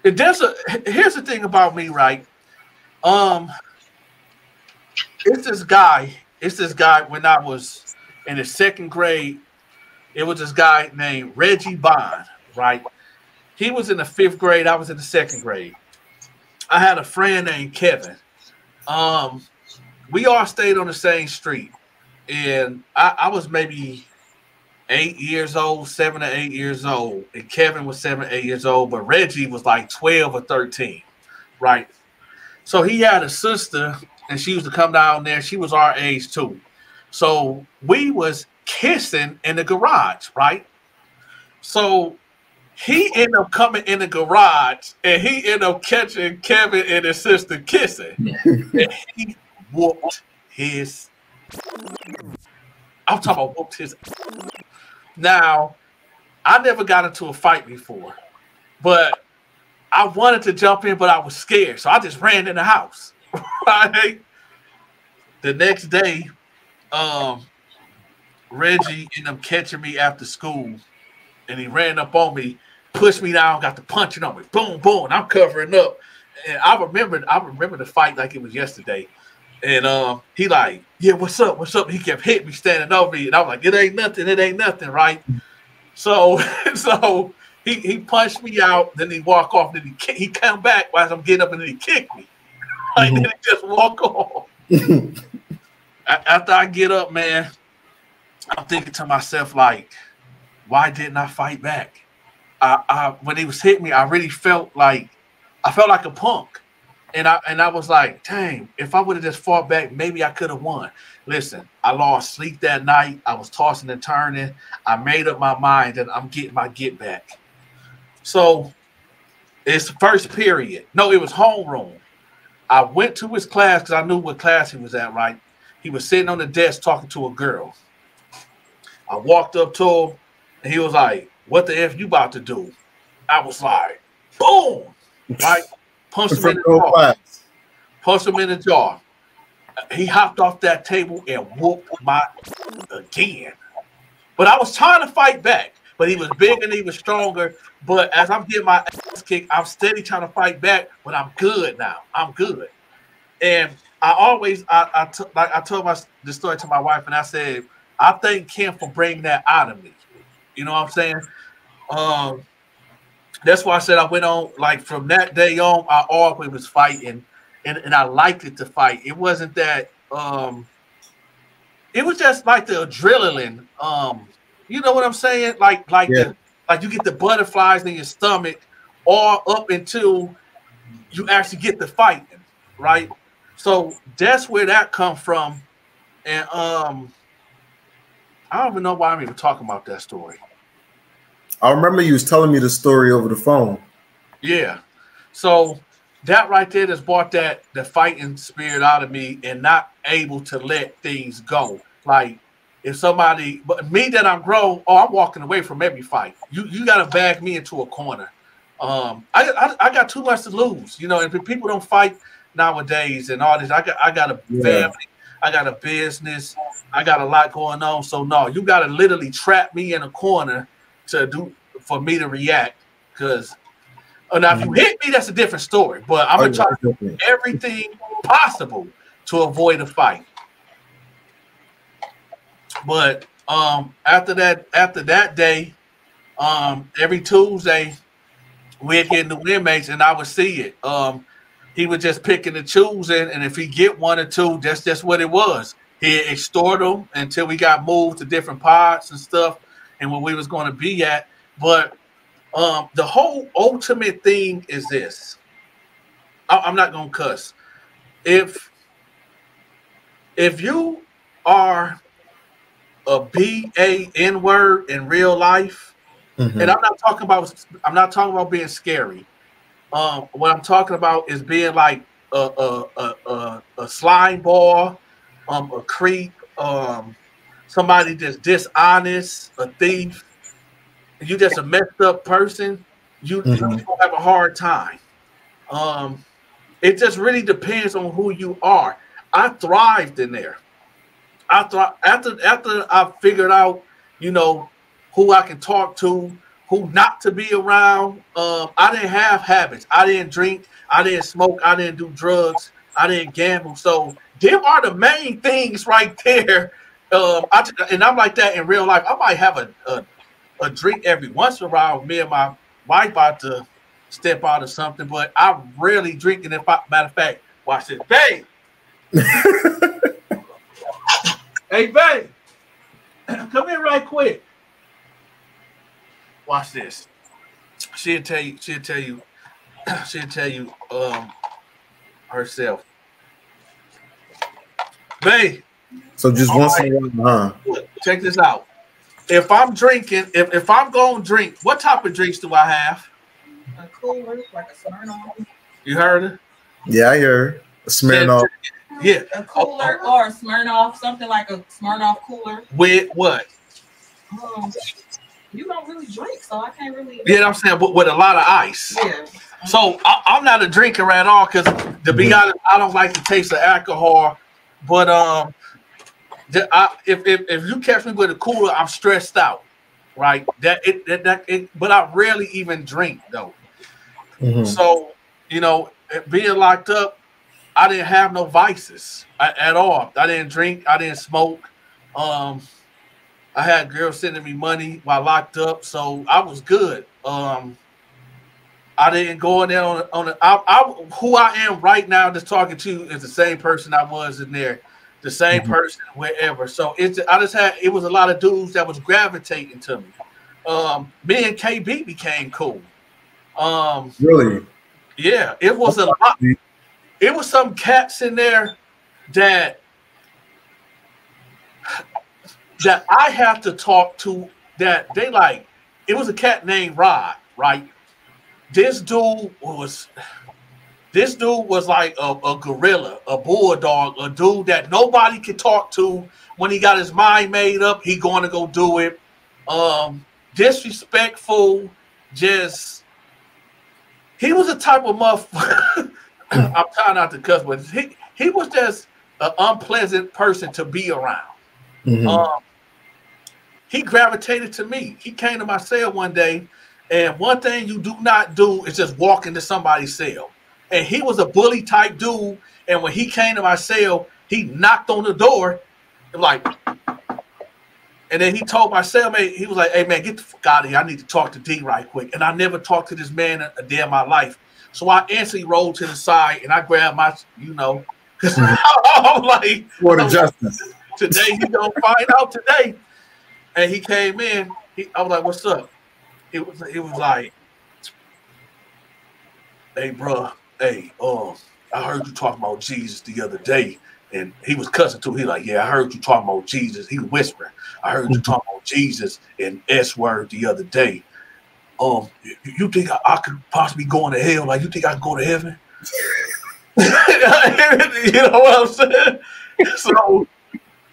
Here's the thing about me, right? Um, it's this guy. It's this guy when I was in the second grade. It was this guy named Reggie Bond, right? He was in the fifth grade. I was in the second grade. I had a friend named Kevin. Um, we all stayed on the same street, and I was maybe 8 years old, 7 or 8 years old, and Kevin was 7 or 8 years old, but Reggie was like 12 or 13, right? So he had a sister, and she used to come down there. She was our age too. So we was kissing in the garage, right? So he ended up coming in the garage, and he ended up catching Kevin and his sister kissing, and he whooped his. I'm talking about whooped his. Now, I never got into a fight before, but I wanted to jump in, but I was scared, so I just ran in the house. Right? The next day, Reggie ended up catching me after school, and he ran up on me, pushed me down, got to punching on me, boom, boom, and I'm covering up. And I remember the fight like it was yesterday. And he like, yeah, what's up? What's up? He kept hitting me, standing over me, and I was like, it ain't nothing, right? So he punched me out, then he walk off, then he come back while I'm getting up, and then he kicked me. Like, then he just walk off. After I get up, man, I'm thinking to myself, like, why didn't I fight back? I when he was hitting me, I really felt like a punk. And I was like, dang, if I would have just fought back, maybe I could have won. Listen, I lost sleep that night. I was tossing and turning. I made up my mind that I'm getting my get back. So it's the first period. No, it was homeroom. I went to his class because I knew what class he was at, right? He was sitting on the desk talking to a girl. I walked up to him, and he was like, what the F you about to do? I was like, boom, right? Punched him in the jaw. Punched him in the jaw. He hopped off that table and whooped my again. But I was trying to fight back. But he was big and he was stronger. But as I'm getting my ass kicked, I'm steady trying to fight back. But I'm good now. I'm good. And I always, I told the story to my wife, and I said, I thank Kim for bringing that out of me. You know what I'm saying? That's why I said I went on, like, from that day on, I always was fighting, and I liked it to fight. It wasn't that, it was just like the adrenaline. You know what I'm saying? Like you get the butterflies in your stomach all up until you actually get the fighting, right? So that's where that come from. And I don't even know why I'm even talking about that story. I remember you was telling me the story over the phone. Yeah. So that right there has brought the fighting spirit out of me and not able to let things go. Like, if somebody, but me that I'm grown, I'm walking away from every fight. You got to bag me into a corner. I got too much to lose, you know, and if people don't fight nowadays and all this, I got a family, I got a business, I got a lot going on. So no, you got to literally trap me in a corner for me to react, because now if you hit me, that's a different story. But I'm gonna try to do everything possible to avoid a fight. But after that day, every Tuesday we'd get new inmates, and I would see it. He was just picking and choosing, and if he get one or two, that's just what it was. He'd extort them until we got moved to different pods and stuff, and where we was going to be at. But the whole ultimate thing is this. I'm not going to cuss. If you are a BAN word in real life, and I'm not talking about being scary. What I'm talking about is being like a slime ball, a creep, somebody that's dishonest, a thief, you just a messed up person, you gonna have a hard time. It just really depends on who you are. I thrived in there. After I figured out, you know, who I can talk to, who not to be around. I didn't have habits. I didn't drink. I didn't smoke. I didn't do drugs. I didn't gamble. So them are the main things right there. And I'm like that in real life. I might have a drink every once in a while. Me and my wife about to step out or something, but I rarely drink. And matter of fact, watch this, babe. Hey, babe, come here right quick. Watch this. She'll tell you herself. Babe. So just once in a while, huh? Check this out. If I'm drinking, if I'm going to drink, what type of drinks do I have? A cooler, like a Smirnoff. You heard it? Yeah, I heard a Smirnoff. Yeah. A cooler or a Smirnoff, something like a Smirnoff cooler. With what? You don't really drink, so I can't really. Yeah, I'm saying with a lot of ice. Yeah. So I'm not a drinker at all because, to be honest, I don't like the taste of alcohol. But if you catch me with a cooler, I'm stressed out, right? But I rarely even drink though. So being locked up, I didn't have no vices at all. I didn't drink. I didn't smoke. I had girls sending me money while locked up, so I was good. I didn't go in there who I am right now just talking to is the same person I was in there, the same person wherever. So it was a lot of dudes that was gravitating to me. Me and KB became cool. Really? Yeah, it was a lot. It was some cats in there that I have to talk to that they like. It was a cat named Rod, right? This dude was like a gorilla, a bulldog, a dude that nobody could talk to. When he got his mind made up, he going to go do it. Disrespectful, he was a type of motherfucker. I'm trying not to cuss, but he was just an unpleasant person to be around. He gravitated to me. He came to my cell one day, and one thing you do not do is just walk into somebody's cell. And he was a bully type dude, and when he came to my cell, he knocked on the door, and then he told my cellmate, he was like, "Hey man, get the fuck out of here. I need to talk to D right quick." And I never talked to this man a day in my life. So I instantly rolled to the side and I grabbed my, because I'm like, for the justice. Today he gonna find out today. And he came in. I was like, "What's up?" It was like, "Hey, bro. Hey, I heard you talking about Jesus the other day." And he was cussing too. He like, "Yeah, I heard you talking about Jesus." He was whispering, "I heard you talking about Jesus and S word the other day. You think I could possibly go into hell? Like, you think I can go to heaven?" You know what I'm saying? So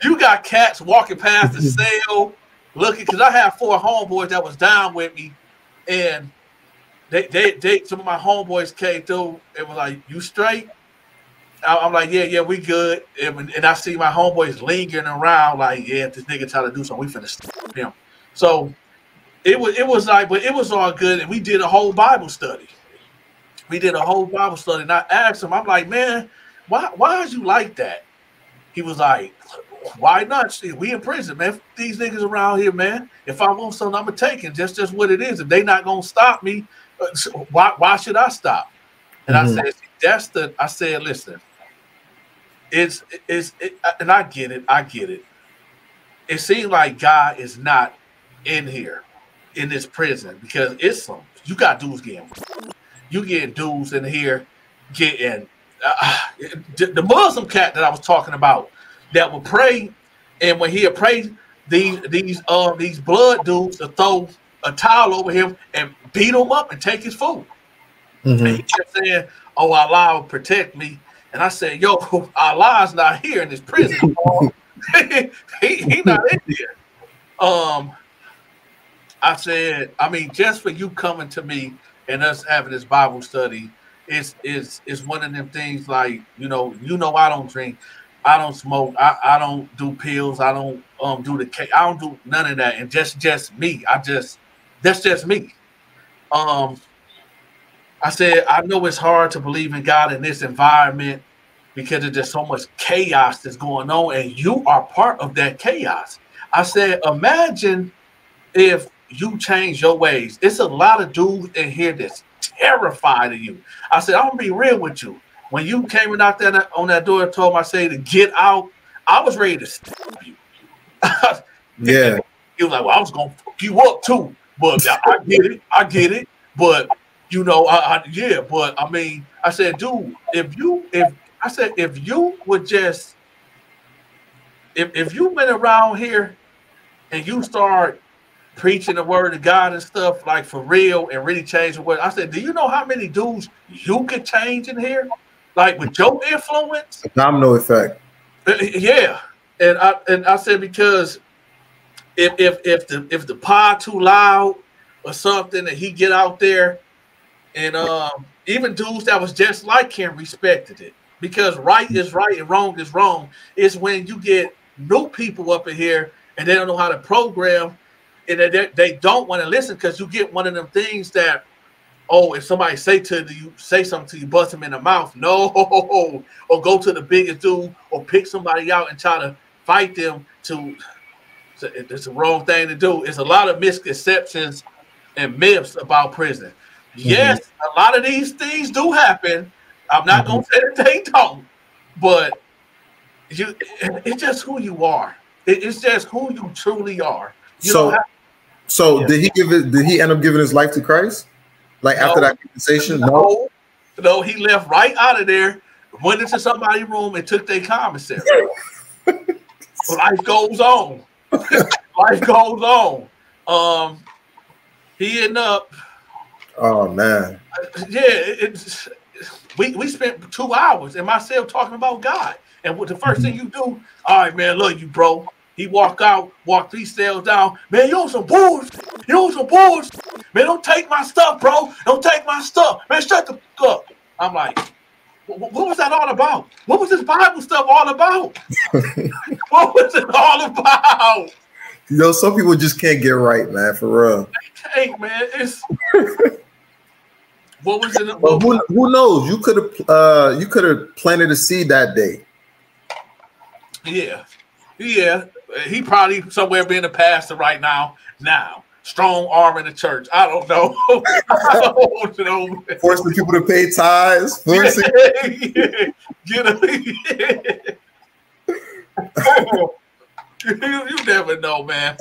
you got cats walking past the cell, looking, because I had 4 homeboys that was down with me, and they some of my homeboys came through and was like, "You straight?" I'm like, yeah, we good. And I see my homeboys lingering around, like, "Yeah, if this nigga try to do something, we finna stop him." So it was like, but it was all good, and we did a whole Bible study. And I asked him, I'm like, "Man, why is you like that?" He was like, "Why not? See, we in prison, man. These niggas around here, man. If I want something, I'm gonna take it. Just what it is. If they not gonna stop me, why should I stop?" And I said, "Listen, and I get it. It seems like God is not in here in this prison because you got dudes getting dudes in here getting the Muslim cat that I was talking about that would pray, and when he'll pray, these blood dudes to throw a towel over him and beat him up and take his food." And he kept saying, "Oh, Allah will protect me." And I said, "Yo, Allah's not here in this prison. he not in here." I said, I mean, just for you coming to me and us having this Bible study, it's one of them things like, I don't drink, I don't smoke, I don't do pills, I don't do I don't do none of that. And just me. That's just me. I said, I know it's hard to believe in God in this environment because there's just so much chaos that's going on, and you are part of that chaos. I said, imagine if you change your ways. It's a lot of dudes in here that's terrified of you. I said, I'm gonna be real with you. When you came and knocked on that door and told me, I say to get out, I was ready to stab you. Yeah. He was like, well, I was gonna fuck you up too. But I get it. But you know, yeah, but I mean, I said, dude, if you would just if you been around here and you start preaching the word of God and stuff like for real and really change the word, I said, do you know how many dudes you could change in here? Like with your influence? Domino effect. Yeah. And I said, because if the pod too loud or something and he get out there, and even dudes that was just like him respected it, because right is right and wrong is wrong. It's when you get new people up in here and they don't know how to program, and they don't want to listen, because you get one of them things that, oh, if somebody say something to you, bust them in the mouth. No, or go to the biggest dude or pick somebody out and try to fight them. It's the wrong thing to do. It's a lot of misconceptions and myths about prison. Yes, a lot of these things do happen. I'm not going to say that they don't, but it's just who you are. It's just who you truly are. So did he end up giving his life to Christ? Like after that conversation? No, he left right out of there, went into somebody's room and took their commissary. Life goes on. Life goes on. He ended up. Oh man. Yeah, we spent 2 hours in my cell talking about God. And what the first thing you do, all right, man, love you, bro. He walk 3 cells down. Man, you on some bullshit. Man, don't take my stuff, bro. Don't take my stuff. Man, shut the fuck up. I'm like, what was that all about? What was this Bible stuff all about? What was it all about? You know, some people just can't get right, man, for real. They can't, man. It's what was it? Well, who knows? You could have planted a seed that day. Yeah. He probably somewhere being a pastor right now. Strong arm in the church. I don't know. Forcing people to pay tithes. You never know, man.